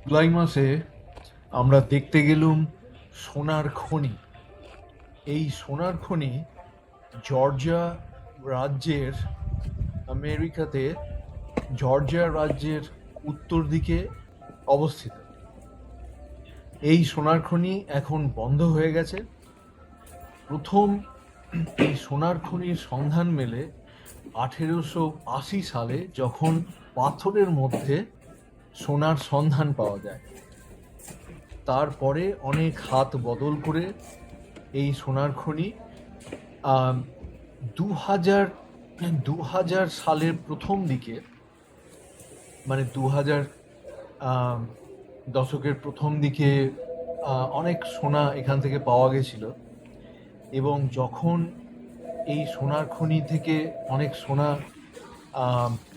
জুলাই মাসে আমরা দেখতে গেলুম সোনার খনি। এই সোনার খনি জর্জিয়া রাজ্যের আমেরিকাতে জর্জিয়া রাজ্যের উত্তর দিকে অবস্থিত। এই সোনার খনি এখন বন্ধ হয়ে গেছে। প্রথম এই সোনার খনির সন্ধান মেলে 1880 সালে, যখন পাথরের মধ্যে সোনার সন্ধান পাওয়া যায়। তারপরে অনেক হাত বদল করে এই সোনার খনি 2000 সালের প্রথম দিকে, মানে 2000 দশকের প্রথম দিকে অনেক সোনা এখান থেকে পাওয়া গেছিল। এবং যখন এই সোনার খনি থেকে অনেক সোনা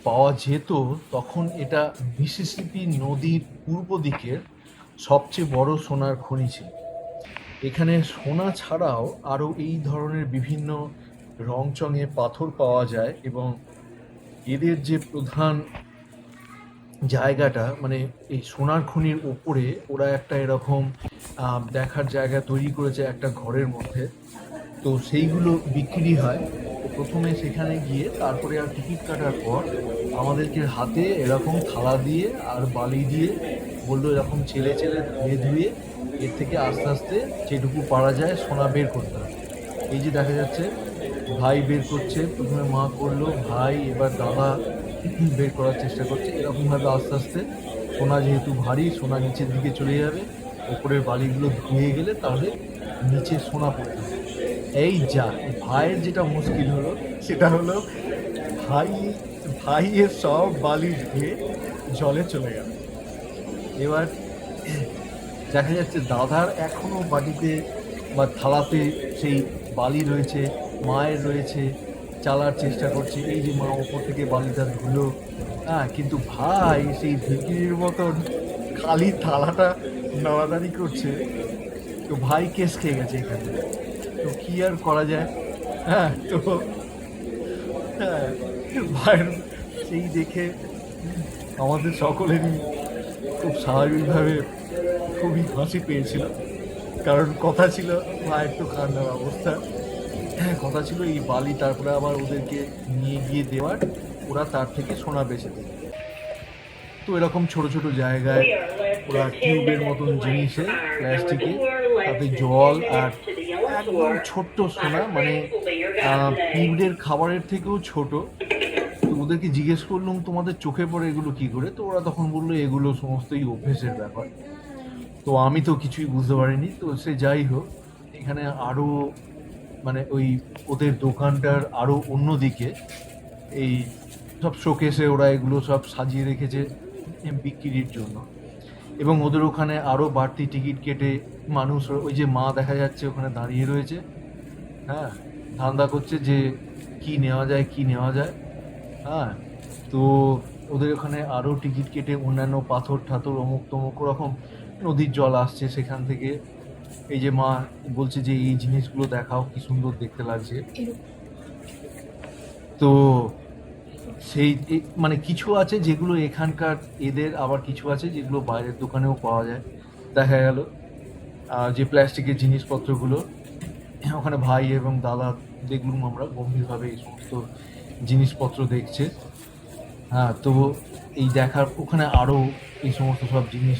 পাওয়া যেত, তখন এটা মিসিসিপি নদীর পূর্ব দিকের সবচেয়ে বড় সোনার খনি ছিল। এখানে সোনা ছাড়াও আরও এই ধরনের বিভিন্ন রংচঙে পাথর পাওয়া যায়। এবং এদের যে প্রধান জায়গাটা, মানে এই সোনার খনির ওপরে ওরা একটা এরকম দেখার জায়গা তৈরি করেছে একটা ঘরের মধ্যে। তো সেইগুলো বিক্রি হয়। তো প্রথমে সেখানে গিয়ে তারপরে আর টিকিট কাটার পর আমাদেরকে হাতে এরকম থালা দিয়ে আর বালি দিয়ে বললো এরকম চেলে চেলে ধুয়ে ধুয়ে এর থেকে আস্তে আস্তে যেটুকু পারা যায় সোনা বের করতে হবে। এই যে দেখা যাচ্ছে ভাই বের করছে, প্রথমে মা করলো, ভাই এবার দাদা বের করার চেষ্টা করছে। এরকমভাবে আস্তে আস্তে সোনা, যেহেতু ভারী, সোনা নিচের দিকে চলে যাবে। উপরের বালিগুলো ধুয়ে গেলে তাহলে নিচে সোনা পড়তে হবে। এই যা ভাইয়ের যেটা মুশকিল হলো সেটা হলো ভাই ভাইয়ের সব বালি ধুয়ে জলে চলে গেল। এবার দেখা যাচ্ছে দাদার এখনো বাটিতে বা থালাতে সেই বালি রয়েছে, মায়ের রয়েছে, চালার চেষ্টা করছে। এই যে মা ওপর থেকে বালিটা ধুলো, হ্যাঁ, কিন্তু ভাই সেই ভিকিরির মতন খালি থালাটা নাড়াদাড়ি করছে। তো ভাই কেস খেয়ে গেছে এখানে। তো কি আর করা যায়? হ্যাঁ, তো হ্যাঁ, ভাইয়ের সেই দেখে আমাদের সকলেরই খুব স্বাভাবিকভাবে খুবই হাসি পেয়েছিল। কারণ কথা ছিল ভাইয়ের তো কান্নার অবস্থা। হ্যাঁ, কথা ছিল এই বালি তারপরে আবার ওদেরকে নিয়ে গিয়ে দেওয়ার, ওরা তার থেকে সোনা বেচে দেবে। তো এরকম ছোট ছোট জায়গায় ওরা টিউবের মতন জিনিসে, প্লাস্টিকে, তাতে জল আর একদম ছোট্ট সোনা, মানে পিঁপড়ের খাবারের থেকেও ছোট। তো ওদেরকে জিজ্ঞেস করলাম তোমাদের চোখে পড়ে এগুলো কি করে? তো ওরা তখন বললো এগুলো সমস্তই অভ্যেসের ব্যাপার। তো আমি তো কিছুই বুঝতে পারিনি। তো সে যাই হোক, এখানে আরও, মানে ওই ওদের দোকানটার আরও অন্যদিকে এই সব শোকেসে ওরা এগুলো সব সাজিয়ে রেখেছে বিক্রির জন্য। এবং ওদের ওখানে আরও বাড়তি টিকিট কেটে মানুষ, ওই যে মা দেখা যাচ্ছে ওখানে দাঁড়িয়ে রয়েছে, হ্যাঁ, ধান্দা করছে যে কি নেওয়া যায় কি নেওয়া যায়। হ্যাঁ, তো ওদের ওখানে আরও টিকিট কেটে অন্যান্য পাথর ঠাথর অমুক তমুক ওরকম নদীর জল আসছে সেখান থেকে। এই যে মা বলছে যে এই জিনিসগুলো দেখাও, কি সুন্দর দেখতে লাগছে। তো সেই মানে কিছু আছে যেগুলো এখানকার এদের, আবার কিছু আছে যেগুলো বাইরের দোকানেও পাওয়া যায়। দেখা গেল যে প্লাস্টিকের জিনিসপত্রগুলো, ওখানে ভাই এবং দাদা দেখলুম আমরা গম্ভীরভাবে এই সমস্ত জিনিসপত্র দেখছে। হ্যাঁ, তো এই দেখার ওখানে আরও এই সমস্ত সব জিনিস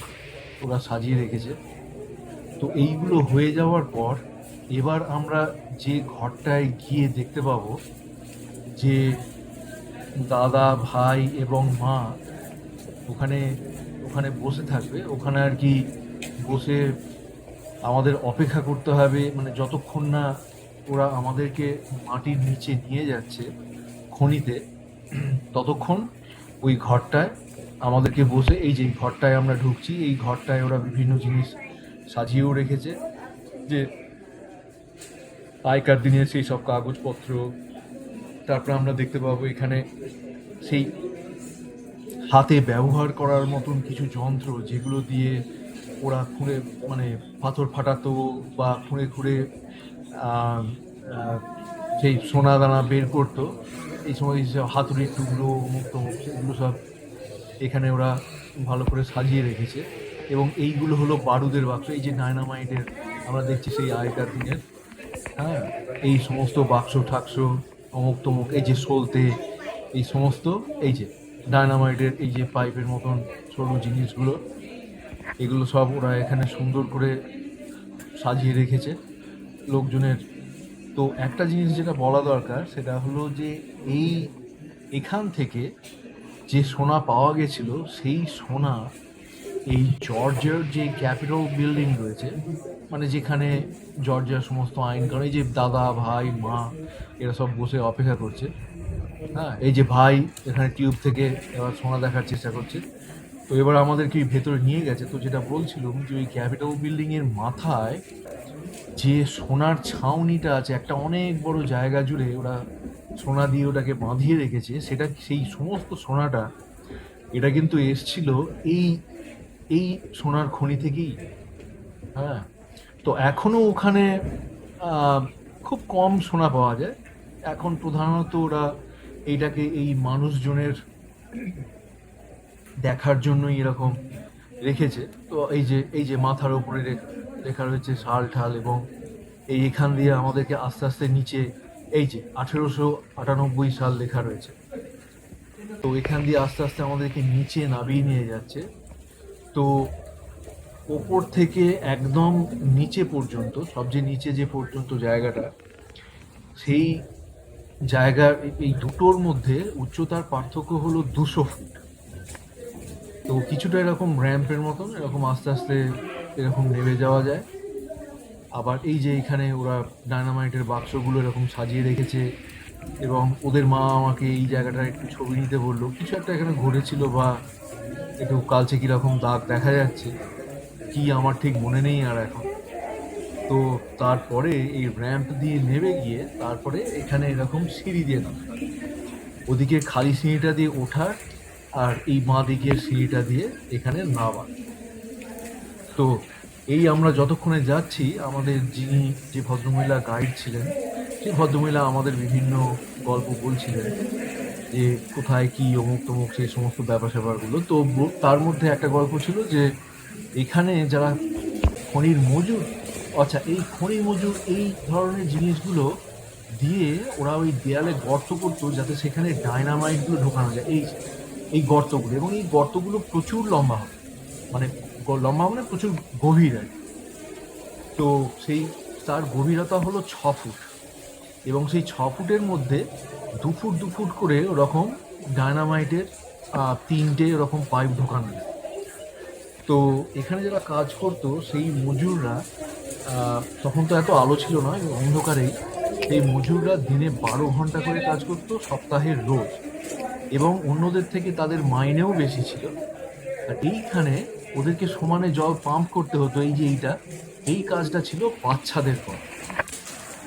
ওরা সাজিয়ে রেখেছে। তো এইগুলো হয়ে যাওয়ার পর এবার আমরা যে ঘরটায় গিয়ে দেখতে পাবো যে দাদা, ভাই এবং মা ওখানে ওখানে বসে থাকবে। ওখানে আর কি বসে আমাদের অপেক্ষা করতে হবে, মানে যতক্ষণ না ওরা আমাদেরকে মাটির নিচে নিয়ে যাচ্ছে খনিতে, ততক্ষণ ওই ঘরটায় আমাদেরকে বসে, এই যে ঘরটায় আমরা ঢুকছি, এই ঘরটায় ওরা বিভিন্ন জিনিস সাজিয়েও রেখেছে। যে আগেকার দিনের সেই সব কাগজপত্র, তারপরে আমরা দেখতে পাবো এখানে সেই হাতে ব্যবহার করার মতন কিছু যন্ত্র, যেগুলো দিয়ে ওরা খুঁড়ে, মানে পাথর ফাটাতো বা খুঁড়ে খুঁড়ে আহ, আহ, সেই সোনা দানা বের করতো। এই সময় সব হাতুড়ির টুকরো, মুক্ত মুখ, এগুলো সব এখানে ওরা ভালো করে সাজিয়ে রেখেছে। এবং এইগুলো হলো বারুদের বাক্স, এই যে ডায়নামাইটের আমরা দেখছি সেই আগেকার দিনের, হ্যাঁ, এই সমস্ত বাক্স ঠাক্স অমুক তমুক, এই যে সলতে, এই সমস্ত, এই যে ডায়নামাইটের এই যে পাইপের মতন সরু জিনিসগুলো, এগুলো সব ওরা এখানে সুন্দর করে সাজিয়ে রেখেছে লোকজনের। তো একটা জিনিস যেটা বলা দরকার সেটা হলো যে এই এখান থেকে যে সোনা পাওয়া গেছিল সেই সোনা এই জর্জিয়ার যে ক্যাপিটাল বিল্ডিং রয়েছে, মানে যেখানে জর্জিয়ার সমস্ত আইন কানুন, এই যে দাদা ভাই মা এরা সব বসে অপেক্ষা করছে, হ্যাঁ, এই যে ভাই এখানে টিউব থেকে এবার সোনা দেখার চেষ্টা করছে। তো এবার আমাদেরকে ভেতরে নিয়ে গেছে। তো যেটা বলছিলাম যে ওই ক্যাপিটাল বিল্ডিং এর মাথায় যে সোনার ছাউনিটা আছে, একটা অনেক বড় জায়গা জুড়ে ওরা সোনা দিয়ে ওটাকে বাঁধিয়ে রেখেছে, সেটা সেই সমস্ত সোনাটা এটা কিন্তু এসছিল এই এই সোনার খনি থেকেই। হ্যাঁ, তো এখনো ওখানে আহ, খুব কম সোনা পাওয়া যায় এখন। প্রধানত ওরা এইটাকে এই মানুষজনের দেখার জন্যই এরকম রেখেছে। তো এই যে মাথার উপরে লেখা রয়েছে শাল ঠাল, এবং এই এখান দিয়ে আমাদেরকে আস্তে আস্তে নিচে, এই যে 1898 সাল লেখা রয়েছে, তো এখান দিয়ে আস্তে আস্তে আমাদেরকে নিচে নামিয়ে নিয়ে যাচ্ছে। তো ওপর থেকে একদম নিচে পর্যন্ত, সবচেয়ে নিচে যে পর্যন্ত জায়গাটা, সেই জায়গার এই দুটোর মধ্যে উচ্চতার পার্থক্য হলো 200 ফুট। তো কিছুটা এরকম র্যাম্পের মতন এরকম আস্তে আস্তে এরকম নেমে যাওয়া যায়। আবার এই যে এখানে ওরা ডায়নামাইটের বাক্সগুলো এরকম সাজিয়ে রেখেছে, এবং ওদের মা আমাকে এই জায়গাটা একটু ছবি নিতে বললো, কিছু একটা এখানে ঘটেছিল বা একটু কালচে কীরকম দাগ দেখা যাচ্ছে, কি আমার ঠিক মনে নেই আর এখন। তো তারপরে এই র্যাম্প দিয়ে নেমে গিয়ে তারপরে এখানে এরকম সিঁড়ি দিয়ে নামা, ওদিকে খালি সিঁড়িটা দিয়ে ওঠার, আর এই বাঁ দিকের সিঁড়িটা দিয়ে এখানে নামা। তো এই আমরা যতক্ষণে যাচ্ছি, আমাদের যিনি যে ভদ্রমহিলা গাইড ছিলেন, সেই ভদ্রমহিলা আমাদের বিভিন্ন গল্প বলছিলেন যে কোথায় কি অমুক তমুক সেই সমস্ত ব্যাপার স্যাপারগুলো। তো তার মধ্যে একটা গল্প ছিল যে এখানে যারা খনির মজুর, আচ্ছা এই খনির মজুর এই ধরনের জিনিসগুলো দিয়ে ওরা ওই দেয়ালে গর্ত করতো যাতে সেখানে ডায়নামাইটগুলো ঢোকানো যায়, এই গর্তগুলো, এবং এই গর্তগুলো প্রচুর লম্বা হয়, মানে লম্বা মানে প্রচুর গভীর আর কি। তো সেই তার গভীরতা হলো 6 ফুট, এবং সেই 6 ফুটের মধ্যে 2 ফুট 2 ফুট করে ওরকম ডায়নামাইটের 3টে ওরকম পাইপ ঢোকানো যায়। তো এখানে যারা কাজ করতো সেই মজুররা, তখন তো এত আলো ছিল না, অন্ধকারেই সেই মজুররা দিনে 12 ঘন্টা করে কাজ করতো সপ্তাহের রোজ, এবং অন্যদের থেকে তাদের মাইনেও বেশি ছিল। আর এইখানে ওদেরকে সমানে জল পাম্প করতে হতো, এই যে এই কাজটা ছিল বাচ্চাদের কর,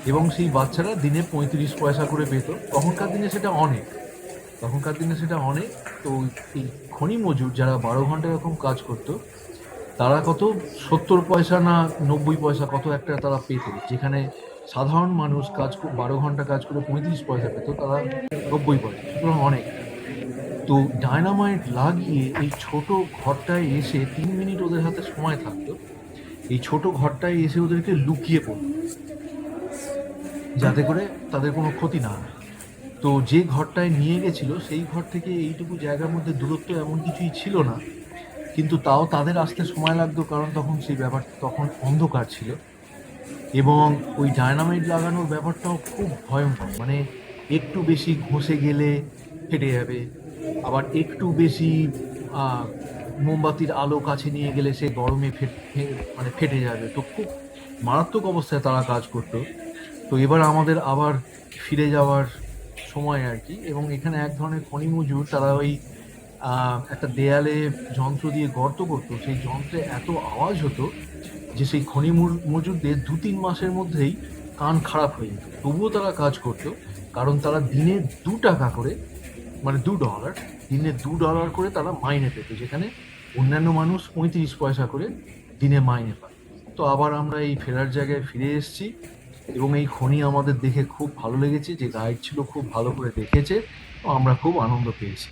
এবং সেই বাচ্চারা দিনে 35 পয়সা করে পেত। তখনকার দিনে সেটা অনেক, তো এই খনি মজুর যারা 12 ঘন্টা এরকম কাজ করতো, তারা কত 70 পয়সা না 90 পয়সা কত একটা তারা পেত, যেখানে সাধারণ মানুষ 12 ঘন্টা কাজ করে 35 পয়সা পেত, তারা 90 পয়সা, সুতরাং অনেক। তো ডায়নামাইট লাগিয়ে এই ছোট ঘরটায় এসে 3 মিনিট ওদের হাতে সময় থাকতো, এই ছোট ঘরটায় এসে ওদেরকে লুকিয়ে পড়ত যাতে করে তাদের কোনো ক্ষতি না হয়। তো যে ঘরটায় নিয়ে গেছিল সেই ঘর থেকে এইটুকু জায়গার মধ্যে দূরত্ব এমন কিছুই ছিল না, কিন্তু তাও তাদের আসতে সময় লাগতো, কারণ তখন অন্ধকার ছিল, এবং ওই ডায়নামাইট লাগানোর ব্যাপারটাও খুব ভয়ঙ্কর, মানে একটু বেশি ঘষে গেলে ফেটে যাবে, আবার একটু বেশি মোমবাতির আলো কাছে নিয়ে গেলে সে গরমে মানে ফেটে যাবে। তো খুব মারাত্মক অবস্থায় তারা কাজ করতো। তো এবার আমাদের আবার ফিরে যাওয়ার সময় আর কি, এবং এখানে এক ধরনের খনি মজুর, তারা ওই একটা দেয়ালে যন্ত্র দিয়ে গর্ত করতো, সেই যন্ত্রে এত আওয়াজ হতো যে সেই খনি মজুরদের 2-3 মাসের মধ্যেই কান খারাপ হয়ে যেত, তবুও তারা কাজ করতো, কারণ তারা দিনে 2 টাকা করে, মানে $2, দিনে $2 করে তারা মাইনে পেত, যেখানে অন্যান্য মানুষ 35 পয়সা করে দিনে মাইনে পায়। তো আবার আমরা এই ফেরার জায়গায় ফিরে এসেছি, এবং এই খনি আমাদের দেখে খুব ভালো লেগেছে, যে গাইড ছিল খুব ভালো করে দেখেছে, তো আমরা খুব আনন্দ পেয়েছি।